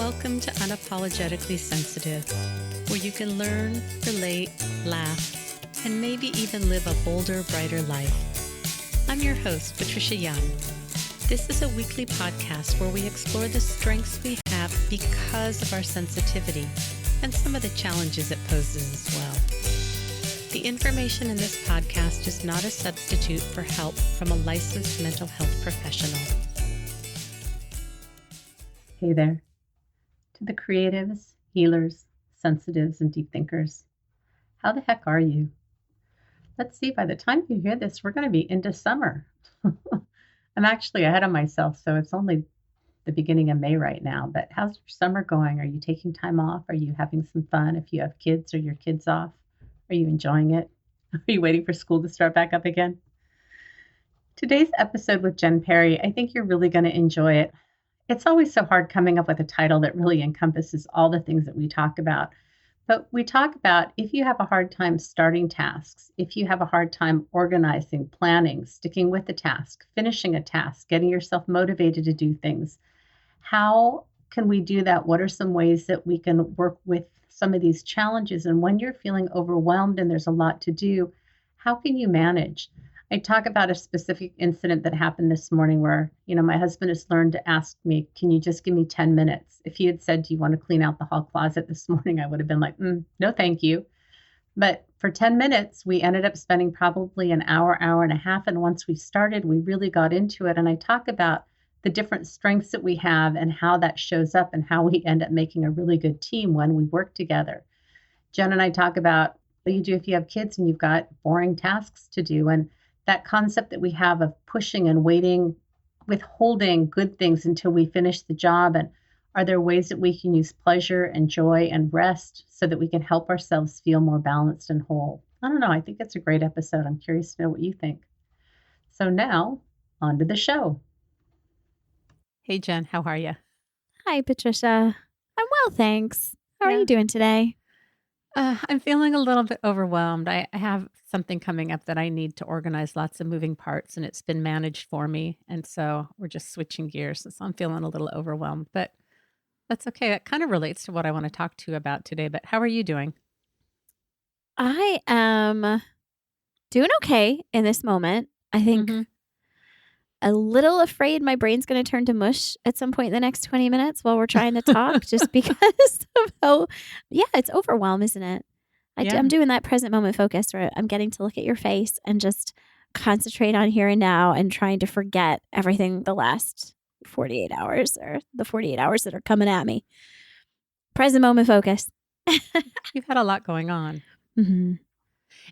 Welcome to Unapologetically Sensitive, where you can learn, relate, laugh, and maybe even live a bolder, brighter life. I'm your host, Patricia Young. This is a weekly podcast where we explore the strengths we have because of our sensitivity and some of the challenges it poses as well. The information in this podcast is not a substitute for help from a licensed mental health professional. Hey there. To the creatives, healers, sensitives, and deep thinkers, how the heck are you? Let's see, by the time you hear this, we're going to be into summer. I'm actually ahead of myself, so it's only the beginning of May right now, but how's your summer going? Are you taking time off? Are you having some fun? If you have kids, are your kids off? Are you enjoying it? Are you waiting for school to start back up again? Today's episode with Jen Perry, I think you're really going to enjoy it. It's always so hard coming up with a title that really encompasses all the things that we talk about. But we talk about if you have a hard time starting tasks, if you have a hard time organizing, planning, sticking with the task, finishing a task, getting yourself motivated to do things, how can we do that? What are some ways that we can work with some of these challenges? And when you're feeling overwhelmed and there's a lot to do, how can you manage? I talk about a specific incident that happened this morning where, my husband has learned to ask me, can you just give me 10 minutes? If he had said, do you want to clean out the hall closet this morning? I would have been like, no, thank you. But for 10 minutes, we ended up spending probably an hour, hour and a half. And once we started, we really got into it. And I talk about the different strengths that we have and how that shows up and how we end up making a really good team when we work together. Jen and I talk about what you do if you have kids and you've got boring tasks to do. And that concept that we have of pushing and waiting, withholding good things until we finish the job. And are there ways that we can use pleasure and joy and rest so that we can help ourselves feel more balanced and whole? I don't know. I think it's a great episode. I'm curious to know what you think. So now, on to the show. Hey, Jen, how are you? Hi, Patricia. I'm well, thanks. How are you doing today? I'm feeling a little bit overwhelmed. I have something coming up that I need to organize, lots of moving parts, and it's been managed for me. And so we're just switching gears. So I'm feeling a little overwhelmed, but that's okay. That kind of relates to what I want to talk to you about today. But how are you doing? I am doing okay in this moment. I think a little afraid my brain's going to turn to mush at some point in the next 20 minutes while we're trying to talk, just because of how, it's overwhelm, isn't it? I'm doing that present moment focus where I'm getting to look at your face and just concentrate on here and now and trying to forget everything the last 48 hours or the 48 hours that are coming at me. Present moment focus. You've had a lot going on. Mm-hmm.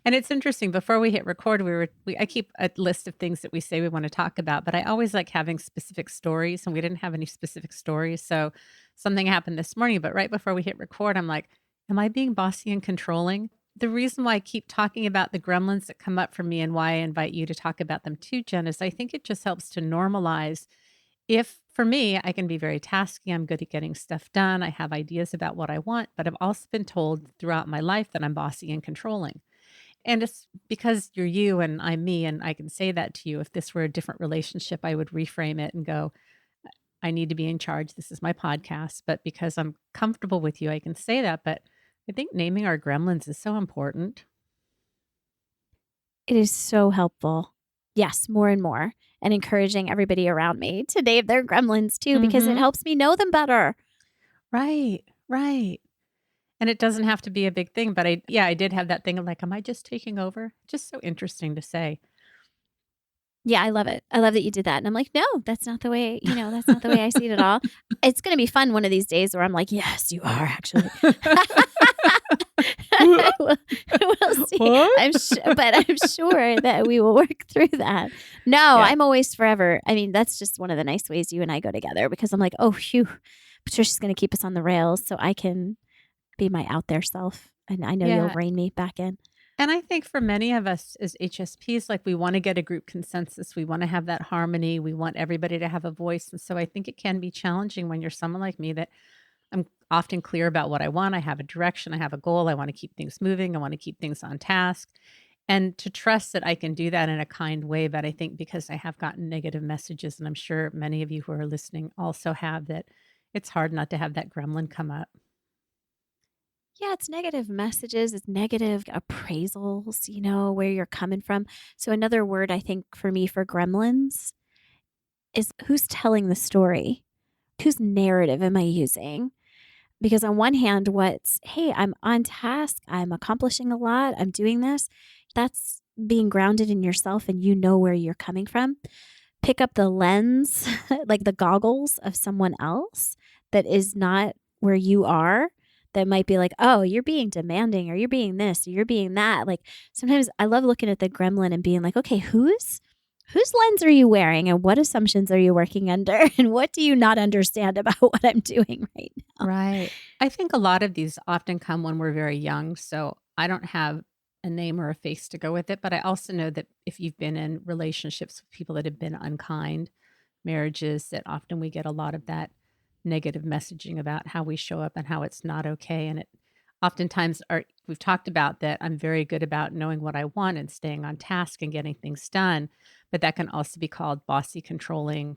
And it's interesting, before we hit record, I keep a list of things that we say we want to talk about, but I always like having specific stories, and we didn't have any specific stories. So something happened this morning, but right before we hit record, I'm like, am I being bossy and controlling? The reason why I keep talking about the gremlins that come up for me and why I invite you to talk about them too, Jen, is I think it just helps to normalize. If for me, I can be very tasky, I'm good at getting stuff done, I have ideas about what I want, but I've also been told throughout my life that I'm bossy and controlling. And it's because you're you and I'm me, and I can say that to you. If this were a different relationship, I would reframe it and go, I need to be in charge. This is my podcast. But because I'm comfortable with you, I can say that. But I think naming our gremlins is so important. It is so helpful. Yes, more and more. And encouraging everybody around me to name their gremlins too, because it helps me know them better. Right. And it doesn't have to be a big thing, but I did have that thing of like, am I just taking over? Just so interesting to say. Yeah, I love it. I love that you did that. And I'm like, no, that's not the way, that's not the way I see it at all. It's going to be fun one of these days where I'm like, yes, you are actually. We'll see. But I'm sure that we will work through that. No, I'm always forever. I mean, that's just one of the nice ways you and I go together, because I'm like, oh, phew, Patricia's going to keep us on the rails so I can be my out there self. And I know you'll rein me back in. And I think for many of us as HSPs, like we want to get a group consensus. We want to have that harmony. We want everybody to have a voice. And so I think it can be challenging when you're someone like me that I'm often clear about what I want. I have a direction. I have a goal. I want to keep things moving. I want to keep things on task. And to trust that I can do that in a kind way. But I think because I have gotten negative messages, and I'm sure many of you who are listening also have, that it's hard not to have that gremlin come up. Yeah, it's negative messages, it's negative appraisals, where you're coming from. So another word I think for me for gremlins is who's telling the story? Whose narrative am I using? Because on one hand, hey, I'm on task, I'm accomplishing a lot, I'm doing this. That's being grounded in yourself and you know where you're coming from. Pick up the lens, like the goggles of someone else that is not where you are, that might be like, oh, you're being demanding or you're being this or you're being that. Like sometimes I love looking at the gremlin and being like, okay, whose lens are you wearing and what assumptions are you working under and what do you not understand about what I'm doing right now? Right. I think a lot of these often come when we're very young. So I don't have a name or a face to go with it. But I also know that if you've been in relationships with people that have been unkind, marriages, that often we get a lot of that negative messaging about how we show up and how it's not okay. And it oftentimes we've talked about that I'm very good about knowing what I want and staying on task and getting things done. But that can also be called bossy, controlling,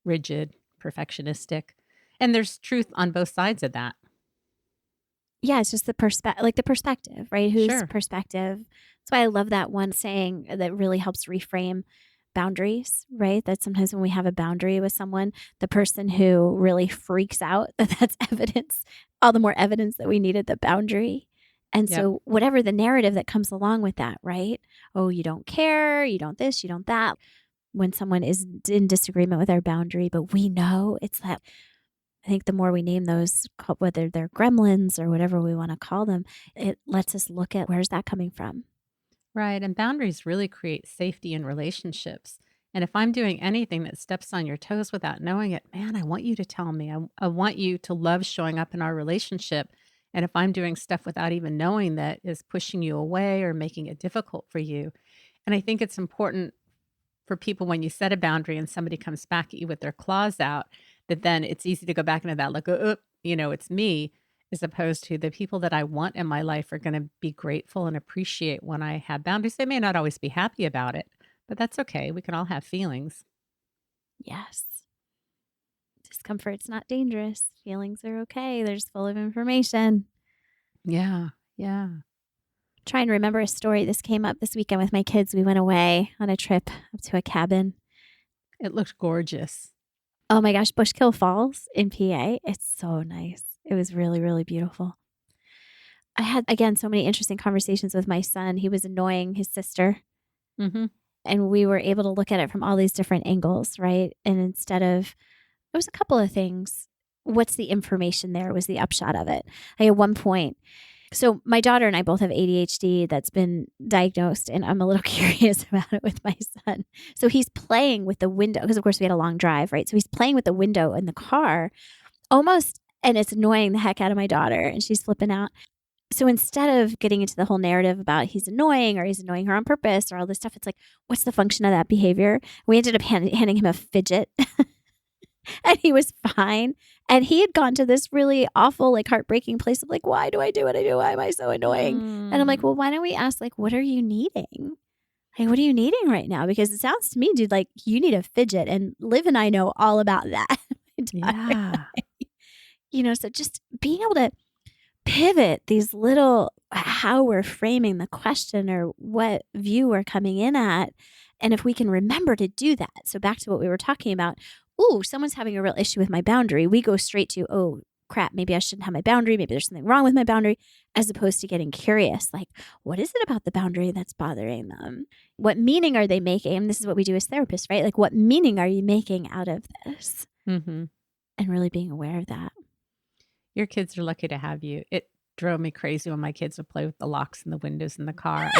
rigid, perfectionistic. And there's truth on both sides of that. Yeah, it's just the perspective, right? Whose Sure. perspective. That's why I love that one saying that really helps reframe boundaries, right? That sometimes when we have a boundary with someone, the person who really freaks out, that's evidence, all the more evidence that we needed the boundary. And Yep. so whatever the narrative that comes along with that, right? Oh, you don't care, you don't this, you don't that. When someone is in disagreement with our boundary, but we know it's that. I think the more we name those, whether they're gremlins or whatever we want to call them, it lets us look at where's that coming from. Right. And boundaries really create safety in relationships. And if I'm doing anything that steps on your toes without knowing it, man, I want you to tell me. I want you to love showing up in our relationship. And if I'm doing stuff without even knowing that is pushing you away or making it difficult for you. And I think it's important for people when you set a boundary and somebody comes back at you with their claws out, that then it's easy to go back into that, like, it's me, as opposed to the people that I want in my life are going to be grateful and appreciate when I have boundaries. They may not always be happy about it, but that's okay. We can all have feelings. Yes. Discomfort's not dangerous. Feelings are okay. They're just full of information. Yeah. Yeah. Try and remember a story. This came up this weekend with my kids. We went away on a trip up to a cabin. It looked gorgeous. Oh my gosh, Bushkill Falls in PA. It's so nice. It was really, really beautiful. I had, again, so many interesting conversations with my son. He was annoying his sister. Mm-hmm. And we were able to look at it from all these different angles, right? And instead of, it was a couple of things. What's the information there was the upshot of it. I had one point. So my daughter and I both have ADHD that's been diagnosed, and I'm a little curious about it with my son. So he's playing with the window, because of course we had a long drive, right? So he's playing with the window in the car almost, and it's annoying the heck out of my daughter, and she's flipping out. So instead of getting into the whole narrative about he's annoying or he's annoying her on purpose or all this stuff, it's like, what's the function of that behavior? We ended up handing him a fidget and he was fine. And he had gone to this really awful, like heartbreaking place of like, why do I do what I do? Why am I so annoying? And I'm like, well, why don't we ask, like, what are you needing? Like, what are you needing right now? Because it sounds to me, dude, like you need a fidget. And Liv and I know all about that. Yeah. So just being able to pivot these little, how we're framing the question or what view we're coming in at. And if we can remember to do that. So back to what we were talking about. Ooh, someone's having a real issue with my boundary. We go straight to, oh, crap, maybe I shouldn't have my boundary. Maybe there's something wrong with my boundary, as opposed to getting curious. Like, what is it about the boundary that's bothering them? What meaning are they making? And this is what we do as therapists, right? Like, what meaning are you making out of this? Mm-hmm. And really being aware of that. Your kids are lucky to have you. It drove me crazy when my kids would play with the locks and the windows in the car.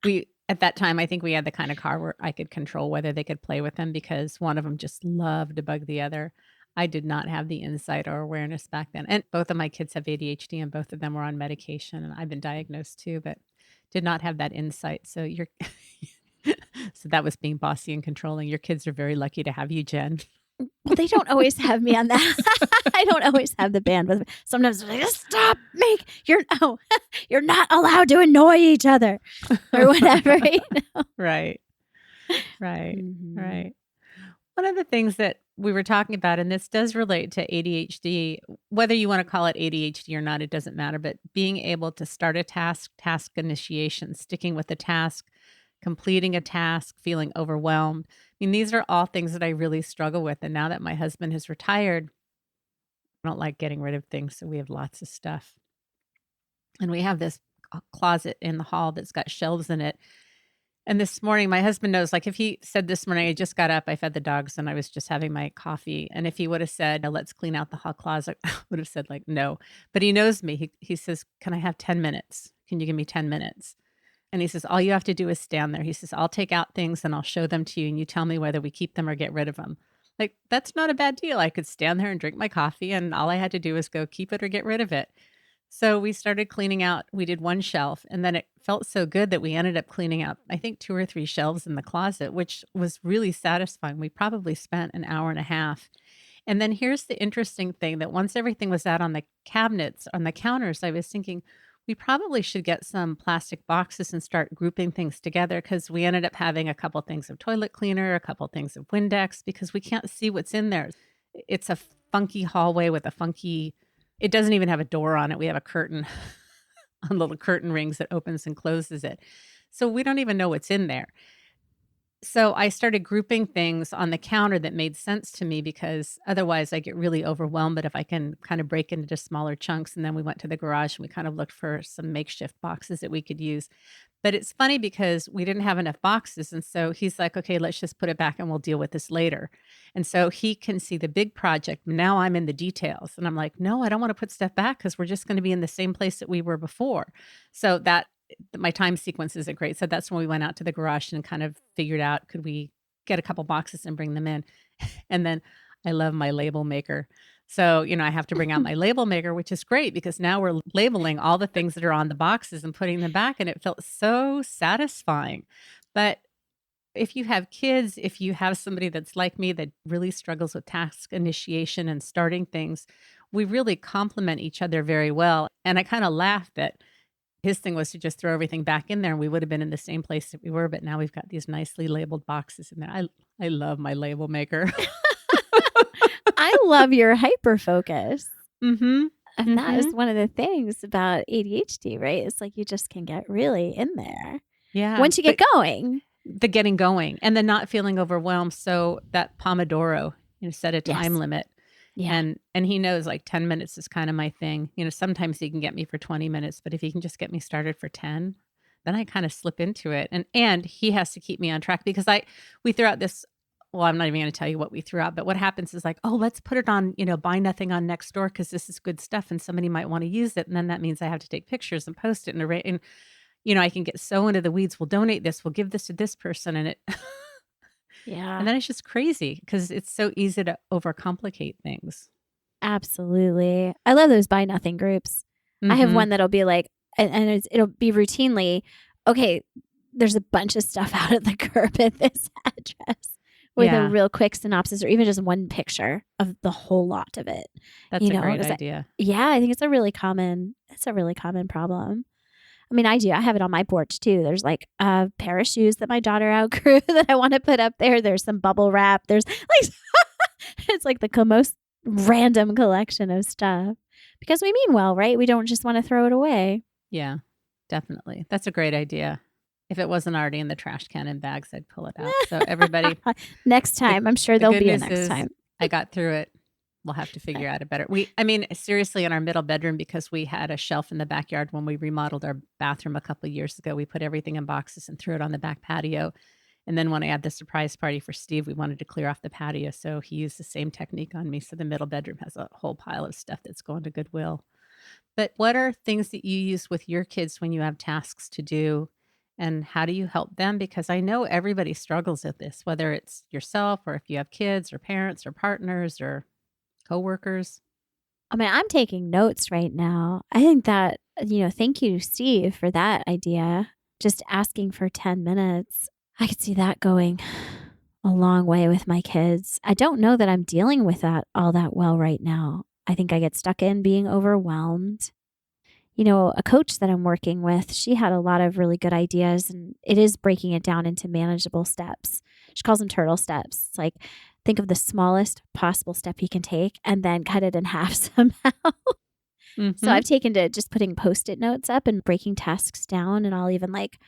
And at that time, I think we had the kind of car where I could control whether they could play with them because one of them just loved to bug the other. I did not have the insight or awareness back then. And both of my kids have ADHD and both of them were on medication. And I've been diagnosed too, but did not have that insight. So so that was being bossy and controlling. Your kids are very lucky to have you, Jen. Well, they don't always have me on that. I don't always have the bandwidth. Sometimes they're like, stop, you're not allowed to annoy each other or whatever. Right. Right. Mm-hmm. Right. One of the things that we were talking about, and this does relate to ADHD, whether you want to call it ADHD or not, it doesn't matter, but being able to start a task initiation, sticking with the task, completing a task, feeling overwhelmed. I mean, these are all things that I really struggle with. And now that my husband has retired, I don't like getting rid of things. So we have lots of stuff. And we have this closet in the hall that's got shelves in it. And this morning, my husband knows, like if he said this morning, I just got up, I fed the dogs, and I was just having my coffee. And if he would have said, let's clean out the hall closet, I would have said like, no. But he knows me. He says, can I have 10 minutes? Can you give me 10 minutes? And he says, all you have to do is stand there. He says, I'll take out things and I'll show them to you. And you tell me whether we keep them or get rid of them. Like, that's not a bad deal. I could stand there and drink my coffee, and all I had to do was go keep it or get rid of it. So we started cleaning out. We did one shelf, and then it felt so good that we ended up cleaning out, I think, 2 or 3 shelves in the closet, which was really satisfying. We probably spent an hour and a half. And then here's the interesting thing, that once everything was out on the cabinets, on the counters, I was thinking we probably should get some plastic boxes and start grouping things together, because we ended up having a couple things of toilet cleaner, a couple things of Windex, because we can't see what's in there. It's a funky hallway with a funky, it doesn't even have a door on it. We have a curtain on little curtain rings that opens and closes it. So we don't even know what's in there. So I started grouping things on the counter that made sense to me, because otherwise I get really overwhelmed. But if I can kind of break into smaller chunks, and then we went to the garage and we kind of looked for some makeshift boxes that we could use. But it's funny because we didn't have enough boxes. And so he's like, okay, let's just put it back and we'll deal with this later. And so he can see the big project. Now I'm in the details. And I'm like, no, I don't want to put stuff back, because we're just going to be in the same place that we were before. So that my time sequence isn't great. So that's when we went out to the garage and kind of figured out, could we get a couple boxes and bring them in? And then I love my label maker. So, I have to bring out my label maker, which is great, because now we're labeling all the things that are on the boxes and putting them back. And it felt so satisfying. But if you have kids, if you have somebody that's like me that really struggles with task initiation and starting things, we really complement each other very well. And I kind of laughed that his thing was to just throw everything back in there, and we would have been in the same place that we were. But now we've got these nicely labeled boxes in there. I love my label maker. I love your hyper focus. Mm-hmm. And that is one of the things about ADHD, right? It's like you just can get really in there. Yeah. Once you get going. The getting going and the not feeling overwhelmed. So that Pomodoro, set a time limit. Yeah. And he knows like 10 minutes is kind of my thing. Sometimes he can get me for 20 minutes, but if he can just get me started for 10, then I kind of slip into it. And he has to keep me on track, because we threw out this, well, I'm not even going to tell you what we threw out, but what happens is like, oh, let's put it on, buy nothing on Nextdoor, because this is good stuff and somebody might want to use it. And then that means I have to take pictures and post it and I can get so into the weeds. We'll donate this, we'll give this to this person. And it, yeah. And then it's just crazy, because it's so easy to overcomplicate things. Absolutely. I love those buy nothing groups. I have one that'll be like, and it'll be routinely, okay, there's a bunch of stuff out at the curb at this address, with a real quick synopsis, or even just one picture of the whole lot of it. That's a great idea. I think it's a really common problem. I mean, I do. I have it on my porch too. There's like a pair of shoes that my daughter outgrew that I want to put up there. There's some bubble wrap. There's like, it's like the most random collection of stuff, because we mean well, right? We don't just want to throw it away. Yeah, definitely. That's a great idea. If it wasn't already in the trash can and bags, I'd pull it out. So everybody, next time, I'm sure there'll be a next time. I got through it. We'll have to figure out a better. Seriously, in our middle bedroom, because we had a shelf in the backyard when we remodeled our bathroom a couple of years ago, we put everything in boxes and threw it on the back patio. And then when I had the surprise party for Steve, we wanted to clear off the patio. So he used the same technique on me. So the middle bedroom has a whole pile of stuff that's going to Goodwill. But what are things that you use with your kids when you have tasks to do? And how do you help them? Because I know everybody struggles with this, whether it's yourself or if you have kids or parents or partners or coworkers. I mean, I'm taking notes right now. I think that, thank you, Steve, for that idea. Just asking for 10 minutes. I could see that going a long way with my kids. I don't know that I'm dealing with that all that well right now. I think I get stuck in being overwhelmed. A coach that I'm working with, she had a lot of really good ideas, and it is breaking it down into manageable steps. She calls them turtle steps. It's like think of the smallest possible step you can take and then cut it in half somehow. So I've taken to just putting Post-it notes up and breaking tasks down. And I'll even like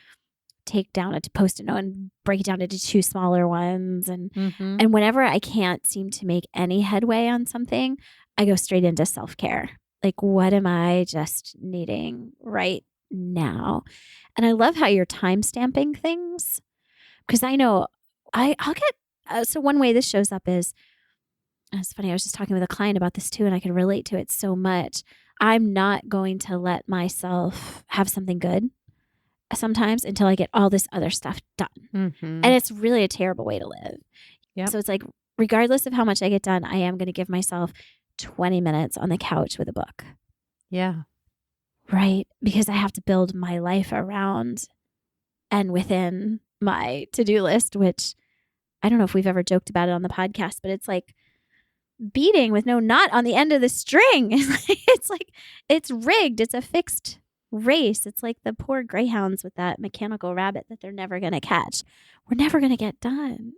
take down a Post-it note and break it down into 2 smaller ones. And whenever I can't seem to make any headway on something, I go straight into self-care. Like, what am I just needing right now? And I love how you're time stamping things, because I know I'll get, so one way this shows up is, it's funny, I was just talking with a client about this too, and I can relate to it so much. I'm not going to let myself have something good sometimes until I get all this other stuff done. And it's really a terrible way to live. So it's like, regardless of how much I get done, I am going to give myself 20 minutes on the couch with a book. Yeah. Right? Because I have to build my life around and within my to-do list, which I don't know if we've ever joked about it on the podcast, but it's like beading with no knot on the end of the string. It's like, it's rigged. It's a fixed race. It's like the poor greyhounds with that mechanical rabbit that they're never going to catch. We're never going to get done.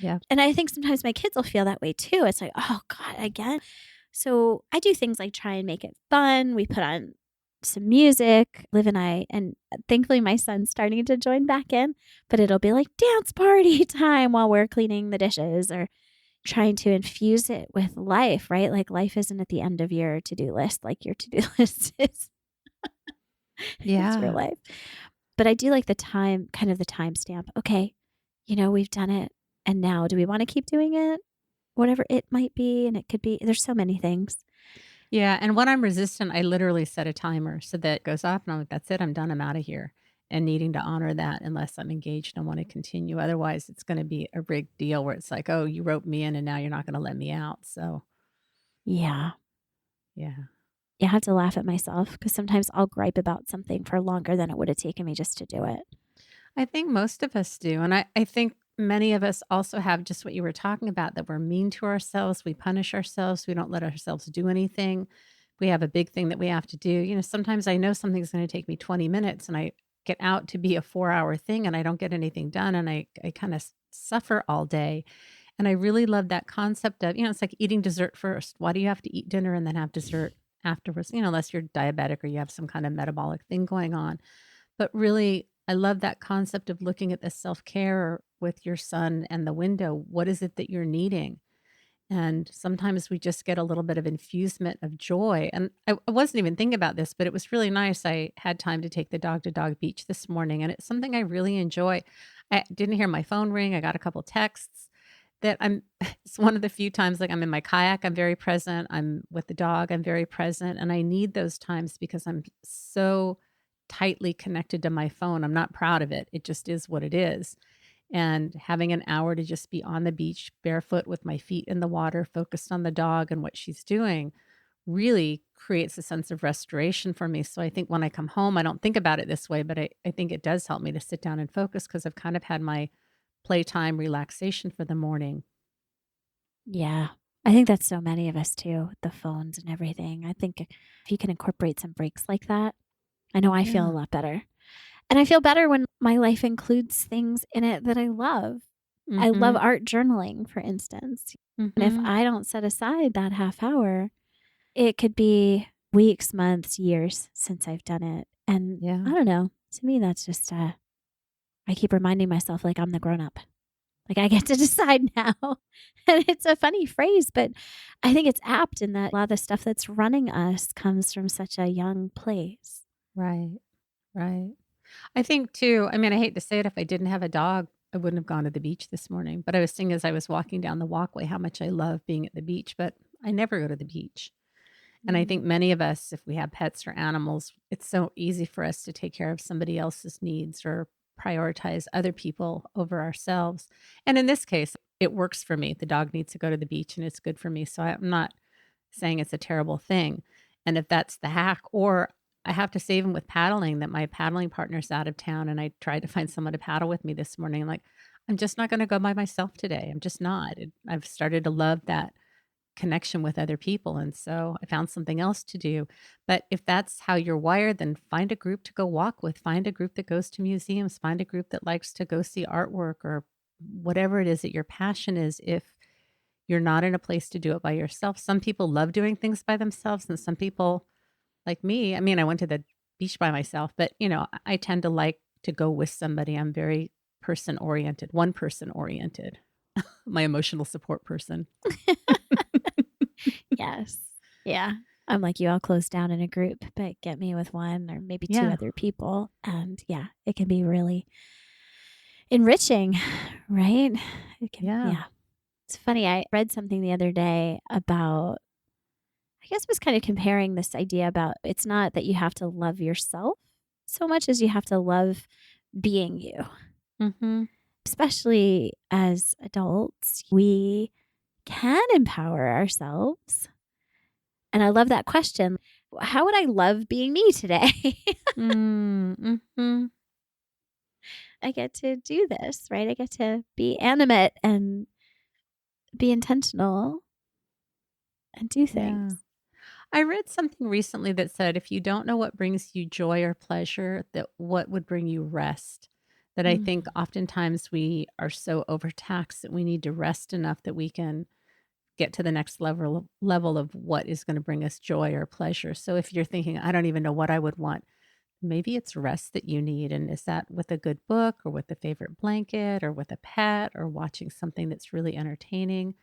Yeah. And I think sometimes my kids will feel that way too. It's like, oh God, again. So I do things like try and make it fun. We put on some music, Liv and I, and thankfully my son's starting to join back in, but it'll be like dance party time while we're cleaning the dishes, or trying to infuse it with life, right? Like, life isn't at the end of your to-do list. Like, your to-do list is it's your life. But I do like the time, kind of the timestamp. Okay, we've done it. And now, do we want to keep doing it? Whatever it might be. And it could be, there's so many things. Yeah. And when I'm resistant, I literally set a timer so that it goes off and I'm like, that's it. I'm done. I'm out of here. And needing to honor that unless I'm engaged and want to continue. Otherwise, it's going to be a rigged deal where it's like, oh, you roped me in and now you're not going to let me out. So, yeah. Yeah. I have to laugh at myself because sometimes I'll gripe about something for longer than it would have taken me just to do it. I think most of us do. And I think many of us also have just what you were talking about, that we're mean to ourselves. We punish ourselves. We don't let ourselves do anything. We have a big thing that we have to do. Sometimes I know something's going to take me 20 minutes and I get out to be a 4-hour thing and I don't get anything done. And I kind of suffer all day. And I really love that concept of, it's like eating dessert first. Why do you have to eat dinner and then have dessert afterwards? Unless you're diabetic or you have some kind of metabolic thing going on. But really, I love that concept of looking at the self-care with your son and the window. What is it that you're needing? And sometimes we just get a little bit of infusement of joy. And I wasn't even thinking about this, but it was really nice. I had time to take the dog to Dog Beach this morning, and it's something I really enjoy. I didn't hear my phone ring. I got a couple texts that it's one of the few times, like, I'm in my kayak, I'm very present. I'm with the dog, I'm very present. And I need those times because I'm so tightly connected to my phone. I'm not proud of it. It just is what it is. And having an hour to just be on the beach barefoot with my feet in the water, focused on the dog and what she's doing, really creates a sense of restoration for me. So I think when I come home, I don't think about it this way, but I think it does help me to sit down and focus because I've kind of had my playtime relaxation for the morning. Yeah. I think that's so many of us too, with the phones and everything. I think if you can incorporate some breaks like that, I know I feel a lot better. And I feel better when my life includes things in it that I love. I love art journaling, for instance. And if I don't set aside that half hour, it could be weeks, months, years since I've done it. And I don't know. To me, that's just, I keep reminding myself like I'm the grown up. Like, I get to decide now. And it's a funny phrase, but I think it's apt in that a lot of the stuff that's running us comes from such a young place. Right. I think too, I hate to say it, if I didn't have a dog, I wouldn't have gone to the beach this morning. But I was thinking as I was walking down the walkway how much I love being at the beach, but I never go to the beach. And I think many of us, if we have pets or animals, it's so easy for us to take care of somebody else's needs or prioritize other people over ourselves. And in this case, it works for me. The dog needs to go to the beach and it's good for me. So I'm not saying it's a terrible thing. And if that's the hack, or I have to save him with paddling, that my paddling partner's out of town and I tried to find someone to paddle with me this morning. Like, I'm just not going to go by myself today. I'm just not. I've started to love that connection with other people. And so I found something else to do. But if that's how you're wired, then find a group to go walk with, find a group that goes to museums, find a group that likes to go see artwork or whatever it is that your passion is. If You're not in a place to do it by yourself. Some people love doing things by themselves, and some people, like me, I mean, I went to the beach by myself, but I tend to like to go with somebody. I'm very person oriented, one person oriented, my emotional support person. Yes. Yeah. I'm like you, I'll close down in a group, but get me with one or maybe two Yeah. other people. And yeah, it can be really enriching, right? Yeah. It's funny. I read something the other day about, I guess it was kind of comparing this idea about it's not that you have to love yourself so much as you have to love being you. Mm-hmm. Especially as adults, we can empower ourselves. And I love that question. How would I love being me today? Mm-hmm. I get to do this, right? I get to be animate and be intentional and do things. Yeah. I read something recently that said if you don't know what brings you joy or pleasure, that what would bring you rest. That I think oftentimes we are so overtaxed that we need to rest enough that we can get to the next level of what is going to bring us joy or pleasure. So if you're thinking, I don't even know what I would want, maybe it's rest that you need. And is that with a good book or with a favorite blanket or with a pet or watching something that's really entertaining?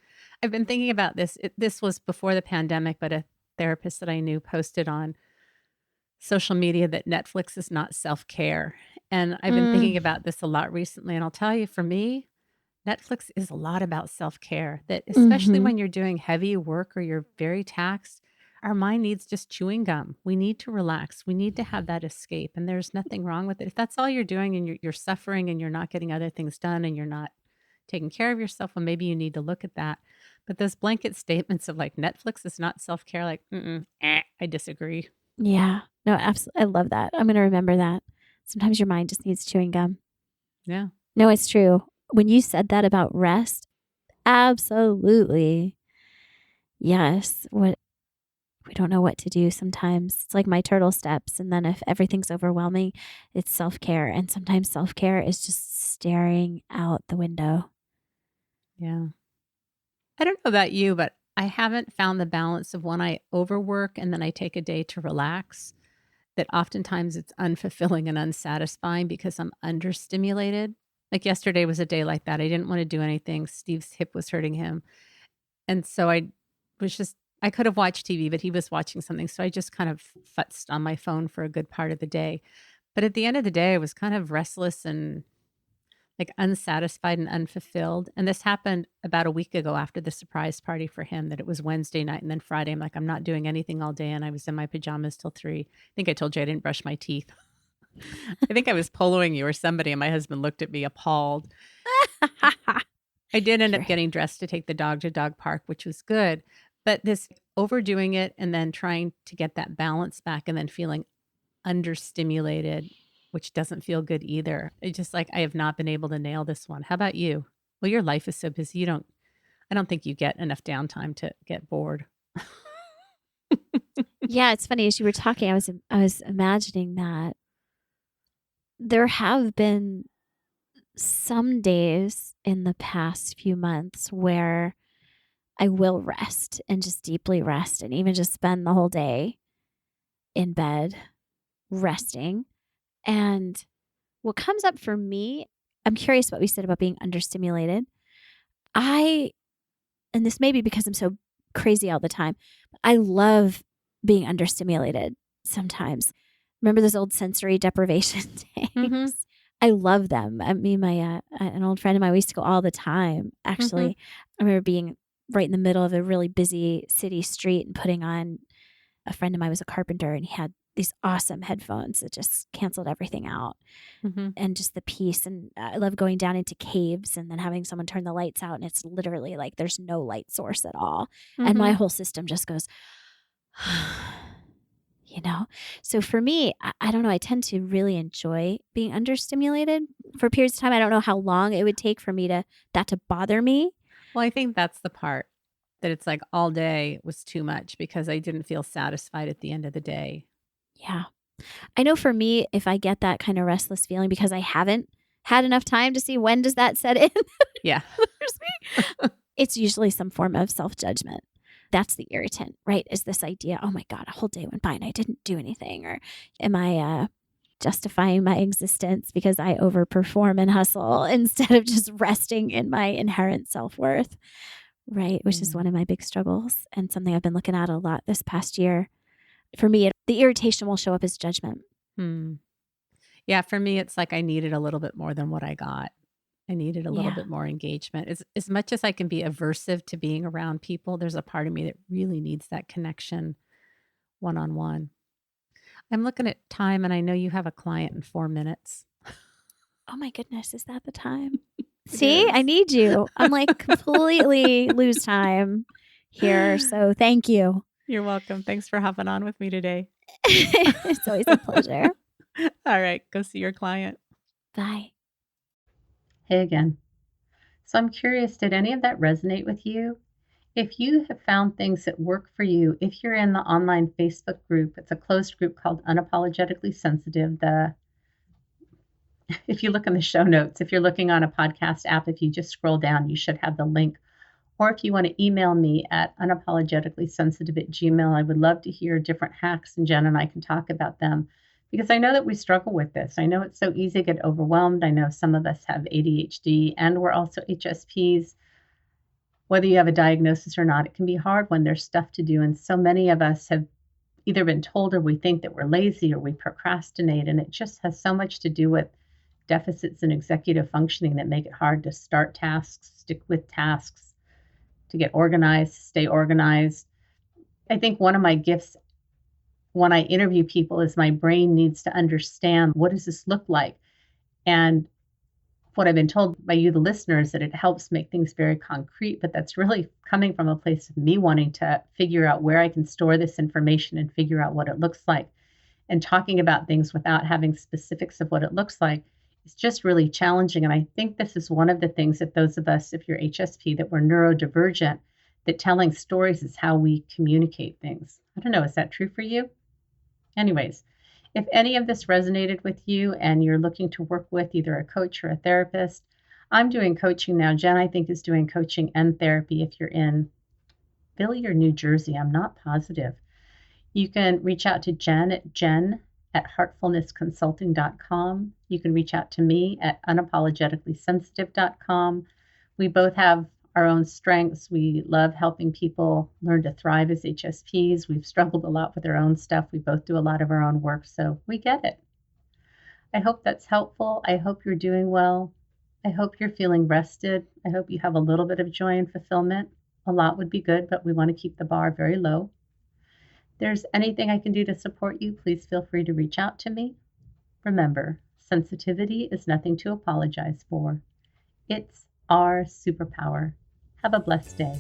I've been thinking about this. This was before the pandemic, but a therapist that I knew posted on social media that Netflix is not self-care. And I've been thinking about this a lot recently. And I'll tell you, for me, Netflix is a lot about self-care, that especially when you're doing heavy work or you're very taxed, our mind needs just chewing gum. We need to relax. We need to have that escape. And there's nothing wrong with it. If that's all you're doing and you're suffering and you're not getting other things done and you're not taking care of yourself, well, maybe you need to look at that. But those blanket statements of like Netflix is not self-care, like, I disagree. Yeah. No, absolutely. I love that. I'm going to remember that. Sometimes your mind just needs chewing gum. Yeah. No, it's true. When you said that about rest, absolutely. Yes. What we don't know what to do sometimes. It's like my turtle steps. And then if everything's overwhelming, it's self-care. And sometimes self-care is just staring out the window. Yeah. I don't know about you, but I haven't found the balance of when I overwork and then I take a day to relax, that oftentimes it's unfulfilling and unsatisfying because I'm understimulated. Like yesterday was a day like that. I didn't want to do anything. Steve's hip was hurting him. And so I could have watched TV, but he was watching something. So I just kind of futzed on my phone for a good part of the day. But at the end of the day, I was kind of restless and like unsatisfied and unfulfilled. And this happened about a week ago after the surprise party for him, that it was Wednesday night. And then Friday, I'm like, I'm not doing anything all day. And I was in my pajamas till 3. I think I told you I didn't brush my teeth. I think I was poloing you or somebody. And my husband looked at me appalled. I did end up getting dressed to take the dog to dog park, which was good. But this overdoing it and then trying to get that balance back and then feeling understimulated, which doesn't feel good either. It's just like I have not been able to nail this one. How about you? Well, your life is so busy. I don't think you get enough downtime to get bored. Yeah, it's funny. As you were talking, I was imagining that there have been some days in the past few months where I will rest and just deeply rest and even just spend the whole day in bed resting. And what comes up for me, I'm curious what we said about being understimulated. And this may be because I'm so crazy all the time, but I love being understimulated sometimes. Remember those old sensory deprivation tanks? I love them. I mean, an old friend of mine, we used to go all the time. Actually, I remember being right in the middle of a really busy city street and putting on, a friend of mine was a carpenter and he had these awesome headphones that just canceled everything out and just the peace. And I love going down into caves and then having someone turn the lights out. And it's literally like there's no light source at all. And my whole system just goes, So for me, I don't know. I tend to really enjoy being understimulated for periods of time. I don't know how long it would take for me that to bother me. Well, I think that's the part that it's like all day was too much because I didn't feel satisfied at the end of the day. Yeah. I know for me, if I get that kind of restless feeling because I haven't had enough time to see when does that set in. Yeah. it's usually some form of self-judgment. That's the irritant, right? Is this idea, oh my God, a whole day went by and I didn't do anything. Or am I justifying my existence because I overperform and hustle instead of just resting in my inherent self-worth, right? Which is one of my big struggles and something I've been looking at a lot this past year. For me, the irritation will show up as judgment. Yeah, for me, it's like I needed a little bit more than what I got. I needed a little bit more engagement. As much as I can be aversive to being around people, there's a part of me that really needs that connection one-on-one. I'm looking at time and I know you have a client in 4 minutes. Oh my goodness, is that the time? See, I need you. I'm like completely lose time here. So thank you. You're welcome. Thanks for hopping on with me today. It's always a pleasure. All right, go see your client. Bye. Hey again. So I'm curious, did any of that resonate with you? If you have found things that work for you, if you're in the online Facebook group, it's a closed group called Unapologetically Sensitive. If you look in the show notes, if you're looking on a podcast app, if you just scroll down, you should have the link. Or if you want to email me at unapologeticallysensitive@gmail.com, I would love to hear different hacks, and Jen and I can talk about them. Because I know that we struggle with this. I know it's so easy to get overwhelmed. I know some of us have ADHD and we're also HSPs. Whether you have a diagnosis or not, it can be hard when there's stuff to do. And so many of us have either been told or we think that we're lazy or we procrastinate. And it just has so much to do with deficits in executive functioning that make it hard to start tasks, stick with tasks, to get organized, stay organized. I think one of my gifts when I interview people is my brain needs to understand, what does this look like? And what I've been told by you, the listeners, that it helps make things very concrete, but that's really coming from a place of me wanting to figure out where I can store this information and figure out what it looks like. And talking about things without having specifics of what it looks like is just really challenging. And I think this is one of the things that those of us, if you're HSP, that we're neurodivergent, that telling stories is how we communicate things. I don't know, is that true for you? Anyways, if any of this resonated with you and you're looking to work with either a coach or a therapist, I'm doing coaching now. Jen, I think, is doing coaching and therapy if you're in Philly or New Jersey. I'm not positive. You can reach out to Jen at heartfulnessconsulting.com. You can reach out to me at unapologeticallysensitive.com. We both have our own strengths. We love helping people learn to thrive as HSPs. We've struggled a lot with our own stuff. We both do a lot of our own work, so we get it. I hope that's helpful. I hope you're doing well. I hope you're feeling rested. I hope you have a little bit of joy and fulfillment. A lot would be good, but we want to keep the bar very low. If there's anything I can do to support you, please feel free to reach out to me. Remember, sensitivity is nothing to apologize for. It's our superpower. Have a blessed day.